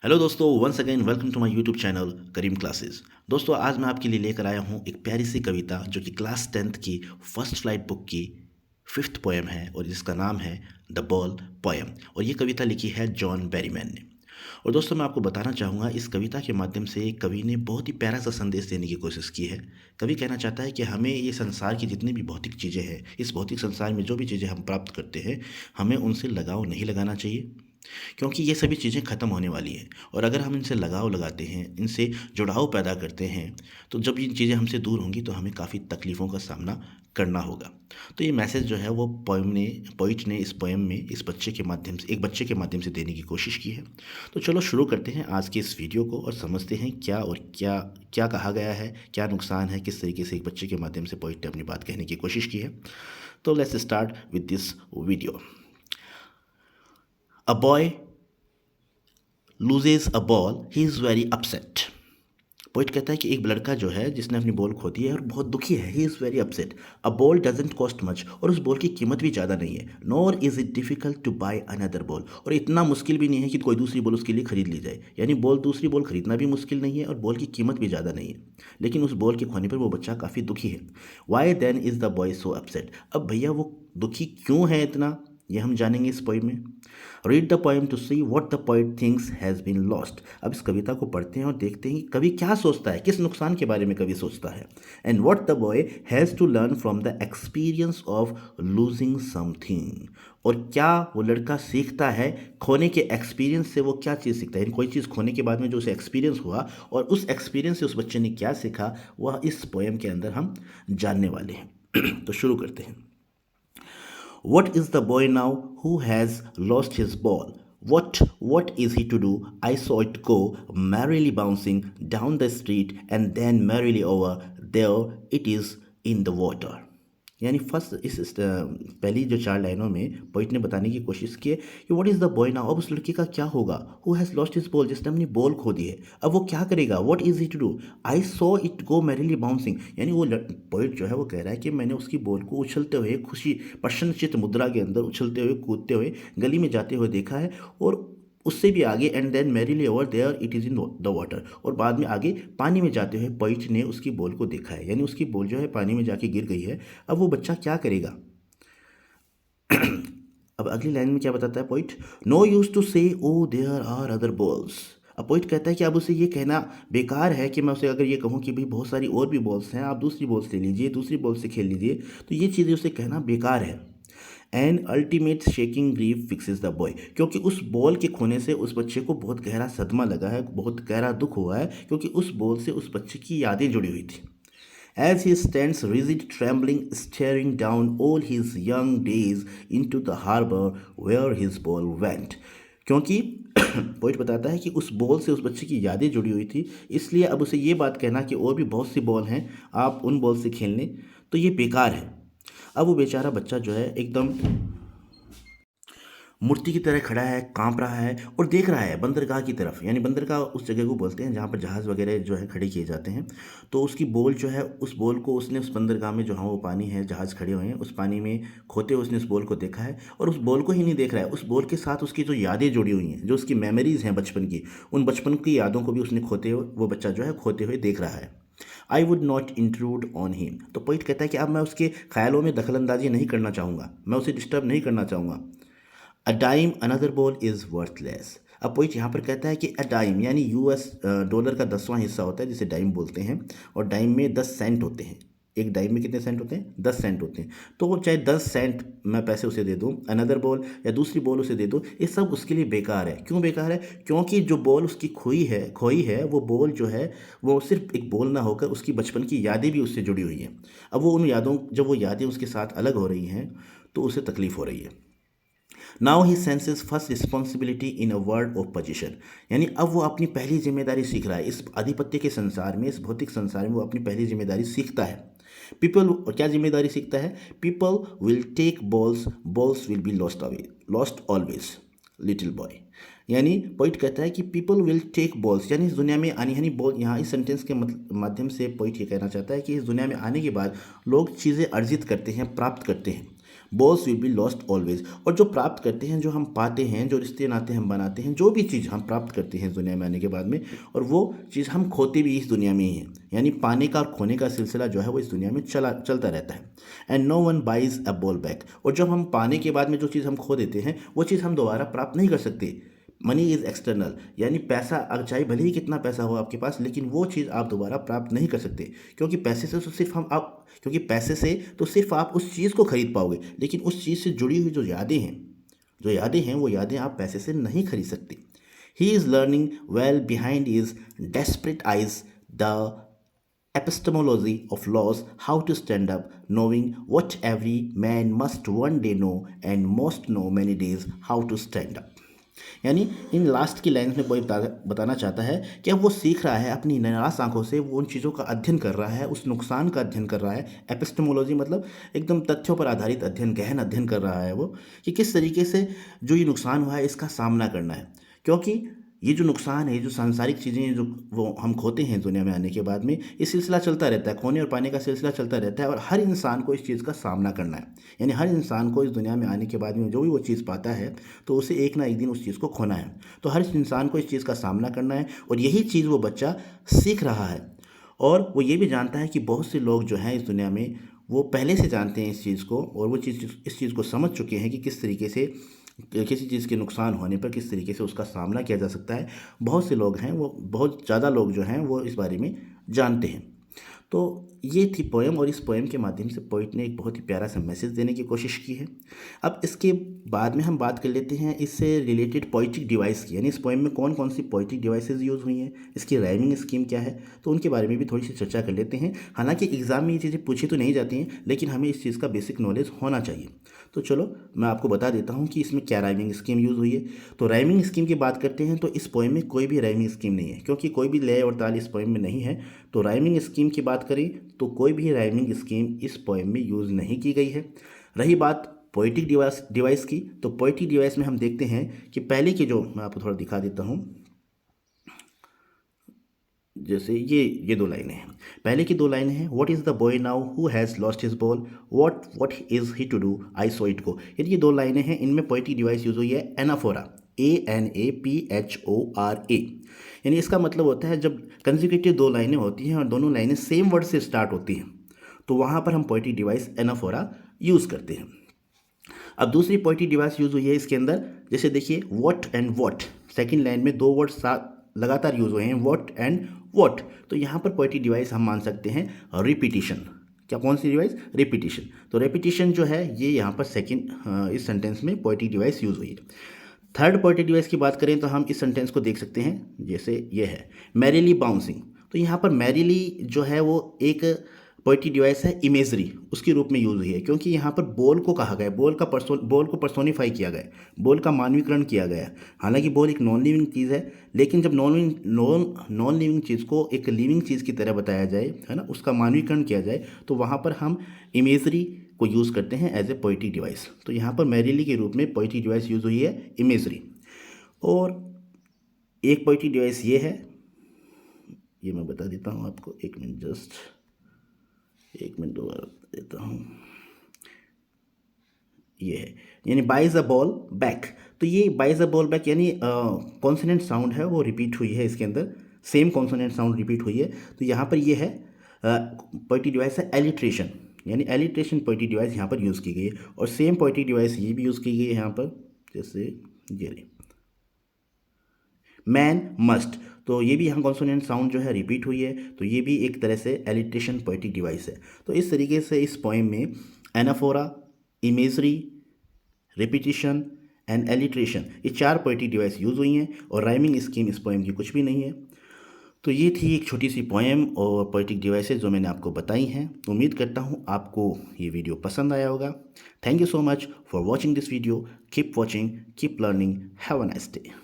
Hello दोस्तों, once again welcome to my YouTube channel Karim classes. दोस्तों, आज मैं आपके लिए लेकर आया हूँ एक प्यारी सी कविता जो कि क्लास 10th की फर्स्ट फ्लाइट बुक की फिफ्थ पोएम है और जिसका नाम है द बॉल पोएम। और ये कविता लिखी है जॉन बेरीमैन ने। और दोस्तों, मैं आपको बताना चाहूँगा, इस कविता के माध्यम से कवि ने बहुत ही प्यारा सा संदेश देने की कोशिश की है। कवि कहना चाहता है कि हमें ये संसार की जितनी भी भौतिक चीज़ें हैं, इस भौतिक संसार में जो भी चीज़ें हम प्राप्त करते हैं, हमें उनसे लगाव नहीं लगाना चाहिए, क्योंकि ये सभी चीज़ें ख़त्म होने वाली हैं। और अगर हम इनसे लगाव लगाते हैं, इनसे जुड़ाव पैदा करते हैं, तो जब ये चीज़ें हमसे दूर होंगी तो हमें काफ़ी तकलीफ़ों का सामना करना होगा। तो ये मैसेज जो है वो पोइट ने इस पोएम में इस बच्चे के माध्यम से, एक बच्चे के माध्यम से देने की कोशिश की है। तो चलो शुरू करते हैं आज के इस वीडियो को और समझते हैं क्या और क्या क्या कहा गया है, क्या नुकसान है, किस तरीके से एक बच्चे के माध्यम से पोइट ने अपनी बात कहने की कोशिश की है। तो let's start with this video. A boy loses a ball, he is very upset. Poet कहता है कि एक लड़का जो है जिसने अपनी बॉल खो दी है और बहुत दुखी है। He is very upset. A ball doesn't cost much, और उस बॉल की कीमत भी ज़्यादा नहीं है। Nor is it difficult to buy another ball, और इतना मुश्किल भी नहीं है कि कोई दूसरी बॉल उसके लिए खरीद ली जाए। यानी दूसरी बॉल खरीदना भी मुश्किल नहीं है और बॉल की कीमत भी ज़्यादा नहीं है। लेकिन उस बॉल के खोने पर वो बच्चा काफ़ी दुखी है। Why then is the boy so upset. अब भैया वो दुखी क्यों है इतना, ये हम जानेंगे इस पोइम में। Read the poem to see what the poet thinks has been lost. अब इस कविता को पढ़ते हैं और देखते हैं कि कवि क्या सोचता है, किस नुकसान के बारे में कवि सोचता है। And what the boy has to learn from the experience of losing something. और क्या वो लड़का सीखता है खोने के एक्सपीरियंस से, वो क्या चीज़ सीखता है, कोई चीज़ खोने के बाद में जो उसे एक्सपीरियंस हुआ और उस एक्सपीरियंस से उस बच्चे ने क्या सीखा, वह इस पोएम के अंदर हम जानने वाले हैं। तो शुरू करते हैं। What is the boy now who has lost his ball? What is he to do? I saw it go merrily bouncing down the street and then merrily over. There it is in the water. यानी first पहली जो चार लाइनों में poet ने बताने की कोशिश की है कि what is the boy now. अब उस लड़के का क्या होगा। Who has lost his ball, जिसने अपनी बॉल खो दी है। अब वो क्या करेगा। What is he to do. I saw it go merrily bouncing. यानी वो पोइट जो है वो कह रहा है कि मैंने उसकी बॉल को उछलते हुए, खुशी प्रसन्नचित्त मुद्रा के अंदर उछलते हुए, कूदते हुए, गली में जाते हुए देखा है। और उससे भी आगे and then merrily over there it is in the water, और बाद में आगे पानी में जाते हुए पोइट ने उसकी बॉल को देखा है। यानी उसकी बॉल जो है पानी में जाके गिर गई है। अब वो बच्चा क्या करेगा। अब अगली लाइन में क्या बताता है पोइट। नो यूज टू से oh there are other balls. अब पोइट कहता है कि अब उसे ये कहना बेकार है कि मैं उसे अगर ये कहूँ कि भाई बहुत सारी और भी बॉल्स हैं, आप दूसरी बॉल से लीजिए, दूसरी बॉल से खेल लीजिए, तो ये चीज़ें उसे कहना बेकार है। And ultimate shaking grief fixes the boy, क्योंकि उस बॉल के खोने से उस बच्चे को बहुत गहरा सदमा लगा है, बहुत गहरा दुख हुआ है, क्योंकि उस बॉल से उस बच्चे की यादें जुड़ी हुई थी। As he stands rigid, trembling, staring down all his young days into the harbor where his ball went. क्योंकि पोइट बताता है कि उस बॉल से उस बच्चे की यादें जुड़ी हुई थी, इसलिए अब उसे ये बात कहना कि और भी बहुत सी बॉल हैं, आप उन बॉल से खेल लें, तो ये बेकार है। अब वो बेचारा बच्चा जो है एकदम मूर्ति की तरह खड़ा है, कांप रहा है और देख रहा है बंदरगाह की तरफ। यानी बंदरगाह उस जगह को बोलते हैं जहाँ पर जहाज़ वगैरह जो है खड़े किए जाते हैं। तो उसकी बॉल जो है, उस बॉल को उसने उस बंदरगाह में, जो हाँ वो पानी है, जहाज़ खड़े हुए हैं, उस पानी में खोते हुए उसने उस बॉल को देखा है। और उस बॉल को ही नहीं देख रहा है, उस बॉल के साथ उसकी जो यादें जुड़ी हुई हैं, जो उसकी मेमोरीज़ हैं बचपन की, उन बचपन की यादों को भी उसने खोते हुए, वो बच्चा जो है खोते हुए देख रहा है। I would not intrude on him. तो पोइट कहता है कि अब मैं उसके ख्यालों में दखलंदाजी नहीं करना चाहूँगा, मैं उसे डिस्टर्ब नहीं करना चाहूँगा। A dime another ball is worthless. अब पोइट यहाँ पर कहता है कि अ डाइम यानी यूएस डॉलर का 10वां हिस्सा होता है, जिसे डाइम बोलते हैं, और डाइम में 10 सेंट होते हैं। एक डाइम में कितने सेंट होते हैं, 10 सेंट होते हैं। तो वो चाहे 10 सेंट मैं पैसे उसे दे दूँ, अनदर बॉल या दूसरी बॉल उसे दे दूँ, ये सब उसके लिए बेकार है। क्यों बेकार है। क्योंकि जो बॉल उसकी खोई है, वो बॉल जो है वो सिर्फ एक बॉल ना होकर उसकी बचपन की यादें भी उससे जुड़ी हुई हैं। अब वो उन यादों, जब वो यादें उसके साथ अलग हो रही हैं, तो उसे तकलीफ़ हो रही है। Now he senses first responsibility in a world of position. यानी अब वो अपनी पहली जिम्मेदारी सीख रहा है। इस आधिपत्य के संसार में, इस भौतिक संसार में वो अपनी पहली जिम्मेदारी सीखता है। पीपल, क्या जिम्मेदारी सीखता है। People will take balls, balls will be lost away, lost always little boy. यानी पोइट कहता है कि पीपल विल टेक बॉल्स, यानी इस दुनिया में आनी, यानी बॉल, यहाँ इस सेंटेंस के माध्यम से पोइट ये कहना चाहता है कि इस दुनिया में आने के बाद लोग चीज़ें अर्जित करते हैं, प्राप्त करते हैं। Balls will be lost always. और जो प्राप्त करते हैं, जो हम पाते हैं, जो रिश्ते नाते हम बनाते हैं, जो भी चीज़ हम प्राप्त करते हैं इस दुनिया में आने के बाद में, और वो चीज़ हम खोते भी इस दुनिया में ही हैं। यानी पाने का और खोने का सिलसिला जो है वो इस दुनिया में चलता रहता है। And no one buys a ball back. और जब हम पाने के बाद में जो चीज़ हम खो देते हैं वो चीज़ हम दोबारा प्राप्त नहीं कर सकते। मनी इज़ एक्सटर्नल, यानी पैसा, अगर चाहे भले ही कितना पैसा हो आपके पास, लेकिन वो चीज़ आप दोबारा प्राप्त नहीं कर सकते। क्योंकि पैसे से तो सिर्फ हम आप क्योंकि पैसे से तो सिर्फ आप उस चीज़ को खरीद पाओगे, लेकिन उस चीज़ से जुड़ी हुई जो यादें हैं वो यादें आप पैसे से नहीं खरीद सकते। He is learning well behind is desperate eyes the epistemology of laws, how to stand up, knowing what every man must one day know and most know many days how to stand up। यानी in last की line में कोई बताना चाहता है कि अब वो सीख रहा है अपनी निराश आंखों से, वो उन चीज़ों का अध्ययन कर रहा है, उस नुकसान का अध्ययन कर रहा है। एपिस्टेमोलॉजी मतलब एकदम तथ्यों पर आधारित अध्ययन, गहन अध्ययन कर रहा है वो, कि किस तरीके से जो ये नुकसान हुआ है इसका सामना करना है। क्योंकि ये जो नुकसान है, जो सांसारिक चीज़ें जो वो हम खोते हैं दुनिया में आने के बाद में, ये सिलसिला चलता रहता है, खोने और पाने का सिलसिला चलता रहता है। और हर इंसान को इस चीज़ का सामना करना है। यानी हर इंसान को इस दुनिया में आने के बाद में जो भी वो चीज़ पाता है तो उसे एक ना एक दिन उस चीज़ को खोना है। तो हर इंसान को इस चीज़ का सामना करना है, और यही चीज़ वो बच्चा सीख रहा है। और वो ये भी जानता है कि बहुत से लोग जो हैं इस दुनिया में वो पहले से जानते हैं इस चीज़ को, और वो इस चीज़ को समझ चुके हैं कि किस तरीके से किसी चीज़ के नुकसान होने पर किस तरीके से उसका सामना किया जा सकता है। बहुत से लोग हैं, वो बहुत ज़्यादा लोग जो हैं वो इस बारे में जानते हैं। तो ये थी पोएम, और इस पोएम के माध्यम से पोइट ने एक बहुत ही प्यारा सा मैसेज देने की कोशिश की है। अब इसके बाद में हम बात कर लेते हैं इससे रिलेटेड पोइटिक डिवाइस की, यानी इस पोएम में कौन कौन सी पोइटिक डिवाइसेस यूज़ हुई हैं, इसकी राइमिंग स्कीम क्या है, तो उनके बारे में भी थोड़ी सी चर्चा कर लेते हैं। हालांकि एग्ज़ाम में ये चीज़ें पूछी तो नहीं जाती हैं, लेकिन हमें इस चीज़ का बेसिक नॉलेज होना चाहिए। तो चलो मैं आपको बता देता हूँ कि इसमें क्या राइमिंग स्कीम यूज़ हुई है। तो राइमिंग स्कीम की बात करते हैं तो इस पोएम में कोई भी राइमिंग स्कीम नहीं है, क्योंकि कोई भी लय और ताल इस पोएम में नहीं है। तो राइमिंग स्कीम की बात करें तो कोई भी राइमिंग स्कीम इस पोएम में यूज़ नहीं की गई है। रही बात पोएटिक डिवाइस की, तो पोएटिक डिवाइस में हम देखते हैं कि पहले की जो, मैं आपको थोड़ा दिखा देता हूँ, जैसे ये दो लाइनें हैं। पहले की दो लाइनें हैं, what is the boy now who has lost his ball, what is he to do, I saw it go. ये दो लाइनें हैं, इनमें पोएटिक डिवाइस यूज़ हुई है एनाफोरा, ANAPHORA। यानी इसका मतलब होता है जब कंसेक्यूटिव दो लाइनें होती हैं और दोनों लाइनें सेम वर्ड से स्टार्ट होती हैं, तो वहाँ पर हम पोएटिक डिवाइस एनाफोरा यूज़ करते हैं। अब दूसरी पोएटिक डिवाइस यूज़ हुई है इसके अंदर, जैसे देखिए what and what, second line में दो वर्ड लगातार यूज़ हुए हैं, व्हाट एंड व्हाट। तो यहाँ पर पोएटिक डिवाइस हम मान सकते हैं रिपीटिशन। क्या, कौन सी डिवाइस? रिपीटिशन। तो रिपीटिशन जो है ये यहाँ पर सेकंड इस सेंटेंस में पोएटिक डिवाइस यूज़ हुई है। थर्ड पोएटिक डिवाइस की बात करें तो हम इस सेंटेंस को देख सकते हैं, जैसे ये है मैरीली बाउंसिंग। तो यहाँ पर मैरीली जो है वो एक पोएटिक डिवाइस है इमेजरी, उसके रूप में यूज़ हुई है, क्योंकि यहाँ पर बॉल को कहा गया, बॉल को पर्सोनीफाई किया गया, बॉल का मानवीकरण किया गया। हालांकि बॉल एक नॉन लिविंग चीज़ है, लेकिन जब नॉन लिविंग चीज़ को एक लिविंग चीज़ की तरह बताया जाए, है ना, उसका मानवीकरण किया जाए, तो वहाँ पर हम इमेजरी को यूज़ करते हैं एज ए पोएटिक डिवाइस। तो यहाँ पर मैरीली के रूप में पोएटिक डिवाइस यूज़ हुई है इमेजरी। और एक पोएटिक डिवाइस ये है, ये मैं बता देता हूँ आपको, एक मिनट दोबारा बता देता हूँ, ये है, यानी बाइज अ बॉल बैक। तो ये बाइज अ बॉल बैक यानी कॉन्सोनेंट साउंड है वो रिपीट हुई है इसके अंदर, सेम कॉन्सोनेंट साउंड रिपीट हुई है। तो यहाँ पर ये है पोएटिक डिवाइस है एलिट्रेशन, यानी एलिट्रेशन पोएटिक डिवाइस यहाँ पर यूज़ की गई है। और सेम पोएटिक डिवाइस ये भी यूज़ की गई है यहाँ पर, जैसे ये रही मैन मस्ट। तो ये भी यहाँ कॉन्सोनेंट साउंड जो है रिपीट हुई है, तो ये भी एक तरह से एलिट्रेशन पोएटिक डिवाइस है। तो इस तरीके से इस पोएम में anaphora, imagery, repetition and alliteration, ये चार पोएटिक डिवाइस यूज़ हुई हैं, और राइमिंग स्कीम इस पोएम की कुछ भी नहीं है। तो ये थी एक छोटी सी पोएम और पोएटिक डिवाइसेस जो मैंने आपको बताई हैं। उम्मीद करता हूँ आपको ये वीडियो पसंद आया होगा। Thank you so much for watching this video. Keep watching, keep learning, have a nice day.